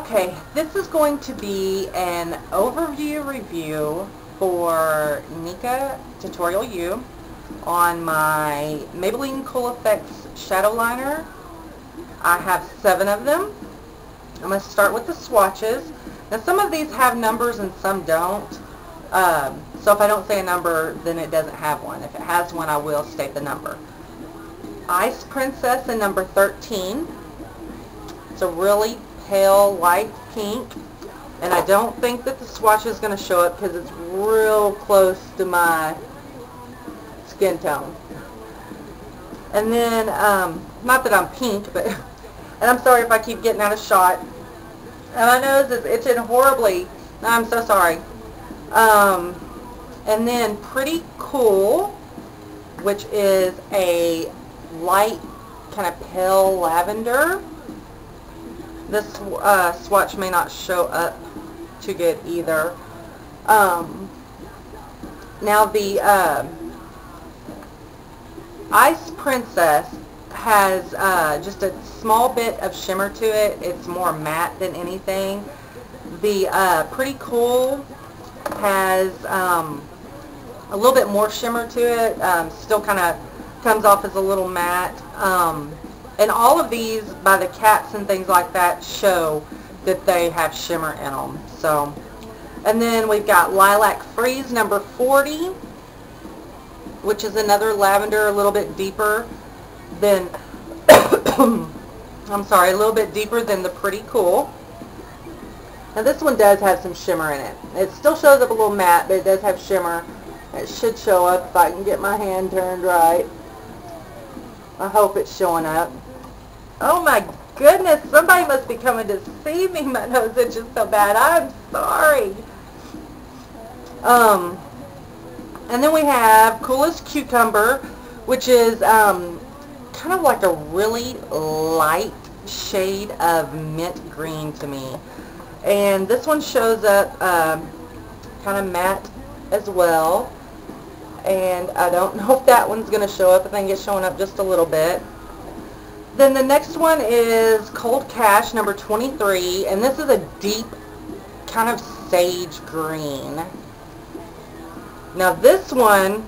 Okay, this is going to be an overview review for Nika TutorialU on my Maybelline Cool Effects Shadow Liner. I have 7 of them. I'm going to start with the swatches. Now some of these have numbers and some don't. So if I don't say a number, then it doesn't have one. If it has one, I will state the number. Ice Princess in number 13. It's a really pale light pink, and I don't think that the swatch is going to show up because it's real close to my skin tone. And then, not that I'm pink, but, and I'm sorry if I keep getting out of shot. And my nose is itching horribly. No, I'm so sorry. And then Pretty Cool, which is a light kind of pale lavender. This swatch may not show up too good either. Now the Ice Princess has just a small bit of shimmer to it. It's more matte than anything. The Pretty Cool has a little bit more shimmer to it. Still kind of comes off as a little matte. And all of these, by the caps and things like that, show that they have shimmer in them. So, and then we've got Lilac Freeze number 40, which is another lavender, a little bit deeper than, I'm sorry, a little bit deeper than the Pretty Cool. Now this one does have some shimmer in it. It still shows up a little matte, but it does have shimmer. It should show up if I can get my hand turned right. I hope it's showing up. Oh my goodness, somebody must be coming to see me. My nose itches so bad. I'm sorry. And then we have Coolest Cucumber, which is kind of like a really light shade of mint green to me. And this one shows up kind of matte as well. And I don't know if that one's going to show up. I think it's showing up just a little bit. Then the next one is Cold Cash number 23, and this is a deep kind of sage green. Now this one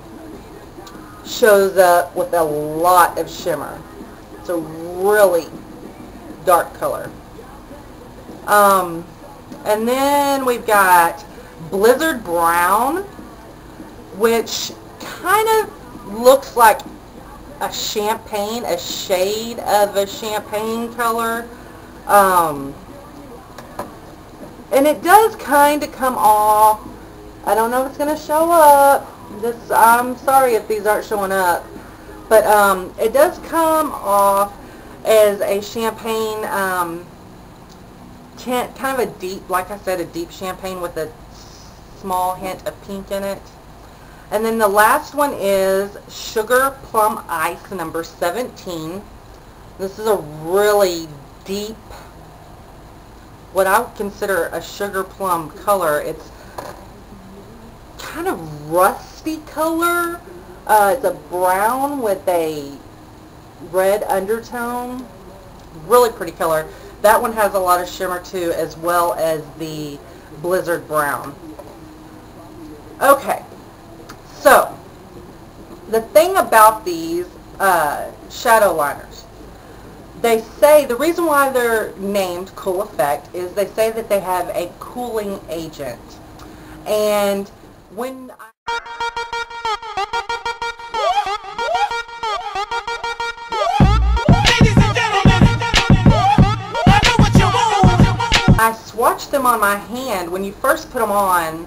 shows up with a lot of shimmer. It's a really dark color. And then we've got Blizzard Brown, which kind of looks like a champagne, a shade of a champagne color. And it does kind of come off. I don't know if it's going to show up. I'm sorry if these aren't showing up. But it does come off as a champagne tint, kind of a deep, like I said, a deep champagne with a small hint of pink in it. And then the last one is Sugar Plum Ice number 17. This is a really deep, what I would consider a sugar plum color. It's kind of rusty color. It's a brown with a red undertone. Really pretty color. That one has a lot of shimmer too, as well as the Blizzard Brown. Okay. So, the thing about these shadow liners, they say, the reason why they're named Cool Effect is they say that they have a cooling agent. And when I swatched them on my hand, when you first put them on,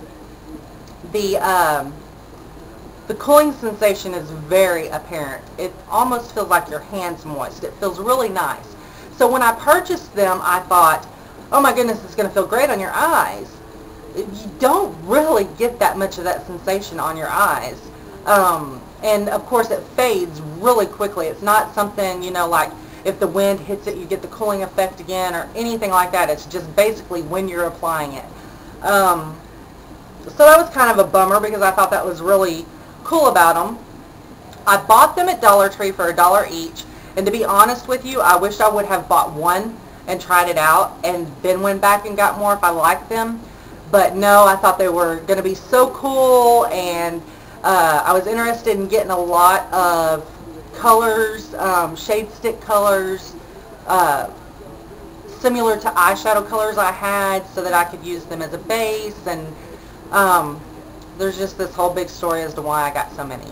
the cooling sensation is very apparent. It almost feels like your hand's moist. It feels really nice. So when I purchased them, I thought, oh my goodness, it's going to feel great on your eyes. You don't really get that much of that sensation on your eyes. And of course it fades really quickly. It's not something, you know, like if the wind hits it, you get the cooling effect again or anything like that. It's just basically when you're applying it. So that was kind of a bummer because I thought that was really cool about them. I bought them at Dollar Tree for $1 each, and to be honest with you, I wish I would have bought one and tried it out and then went back and got more if I liked them. But no, I thought they were going to be so cool, and I was interested in getting a lot of colors, shade stick colors, similar to eyeshadow colors I had, so that I could use them as a base. And there's just this whole big story as to why I got so many.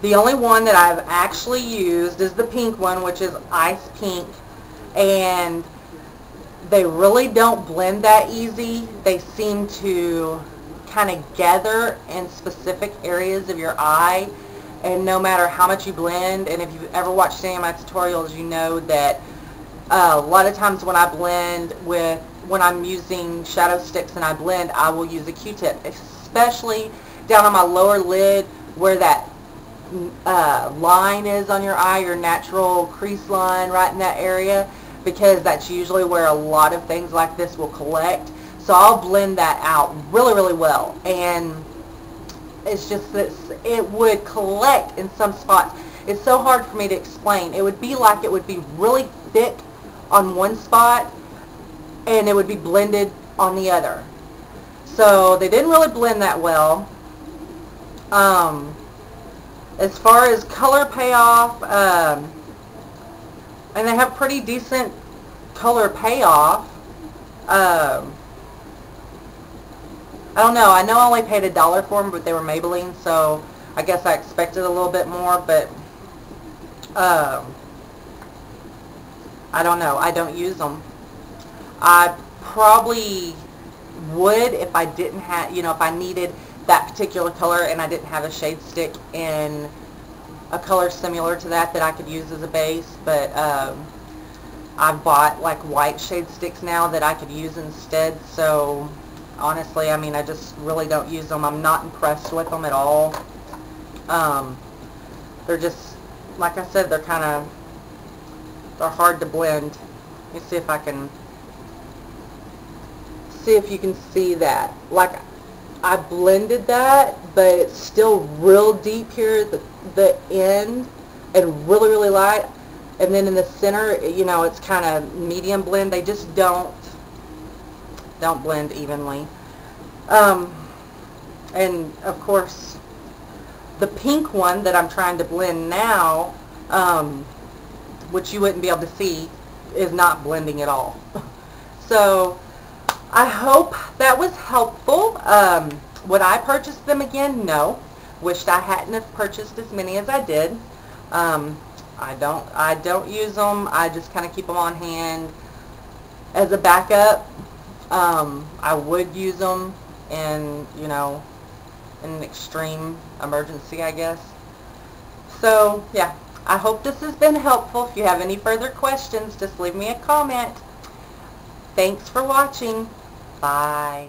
The only one that I've actually used is the pink one, which is Ice Pink, and they really don't blend that easy. They seem to kind of gather in specific areas of your eye, and no matter how much you blend, and if you've ever watched any of my tutorials, you know that a lot of times when I blend when I'm using shadow sticks and I blend, I will use a Q-tip, especially down on my lower lid where that line is on your eye, your natural crease line right in that area, because that's usually where a lot of things like this will collect. So I'll blend that out really, really well, and it's just that it would collect in some spots. It's so hard for me to explain. It would be like it would be really thick on one spot and it would be blended on the other. So they didn't really blend that well. As far as color payoff, and they have pretty decent color payoff. I don't know. I know I only paid $1 for them, but they were Maybelline, so I guess I expected a little bit more. But I don't know. I don't use them. I probably would if I didn't have, if I needed that particular color and I didn't have a shade stick in a color similar to that I could use as a base. But I've bought like white shade sticks now that I could use instead. So honestly, I mean, I just really don't use them. I'm not impressed with them at all. They're just, like I said, they're hard to blend. Let me see if I can you can see that. Like, I blended that, but it's still real deep here at the end and really, really light. And then in the center, it's kind of medium blend. They just don't blend evenly. And of course, the pink one that I'm trying to blend now, which you wouldn't be able to see, is not blending at all. So I hope that was helpful. Would I purchase them again? No. Wished I hadn't have purchased as many as I did. I don't use them. I just kind of keep them on hand as a backup. I would use them in, in an extreme emergency, I guess. So, yeah. I hope this has been helpful. If you have any further questions, just leave me a comment. Thanks for watching. Bye.